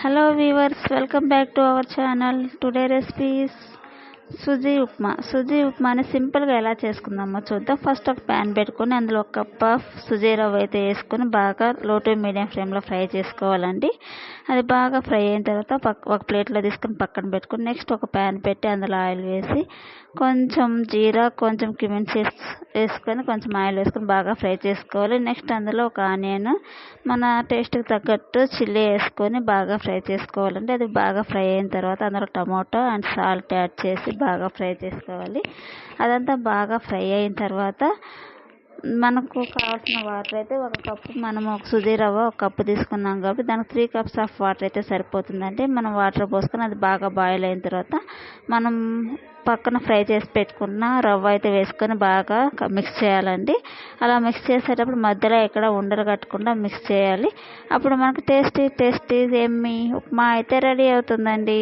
Hello viewers, welcome back to our channel. Today recipe is Suji ఉప్మాని సింపుల్గా ఎలా చేసుకుందామో చూద్దాం. First ఒక ప్యాన్ పెట్టుకొని అందులో ఒక కప్ ఆఫ్ సుజీ రవ్వ అయితే వేసుకొని బాగా లో టు మీడియం ఫ్లేమ్లో ఫ్రై చేసుకోవాలండి. అది బాగా ఫ్రై అయిన తర్వాత ఒక ప్లేట్లో తీసుకొని పక్కన పెట్టుకొని నెక్స్ట్ ఒక ప్యాన్ పెట్టి అందులో ఆయిల్ వేసి కొంచెం జీరా కొంచెం క్యూమిన్ సీడ్స్ వేసుకొని కొంచెం ఆయిల్ వేసుకొని బాగా ఫ్రై చేసుకోవాలి. నెక్స్ట్ అందులో ఒక ఆనియన్ మన టేస్ట్కి తగ్గట్టు చిల్లీ వేసుకొని బాగా ఫ్రై చేసుకోవాలండి. అది బాగా ఫ్రై అయిన తర్వాత అందులో టమాటో అండ్ సాల్ట్ యాడ్ చేసి బాగా ఫ్రై చేసుకోవాలి. అదంతా బాగా ఫ్రై అయిన తర్వాత మనకు కావాల్సిన వాటర్ అయితే ఒక కప్పు మనం ఒక సుజీ రవ్వ ఒక కప్పు తీసుకున్నాం కాబట్టి దానికి 3 cups ఆఫ్ వాటర్ అయితే సరిపోతుందండి. మనం వాటర్ పోసుకొని అది బాగా బాయిల్ అయిన తర్వాత మనం పక్కన ఫ్రై చేసి పెట్టుకున్న రవ్వ అయితే వేసుకొని బాగా మిక్స్ చేయాలండి. అలా మిక్స్ చేసేటప్పుడు మధ్యలో ఎక్కడ ఉండలు కట్టకుండా మిక్స్ చేయాలి. అప్పుడు మనకు టేస్టీ ఎమ్మీ ఉప్మా అయితే రెడీ అవుతుందండి.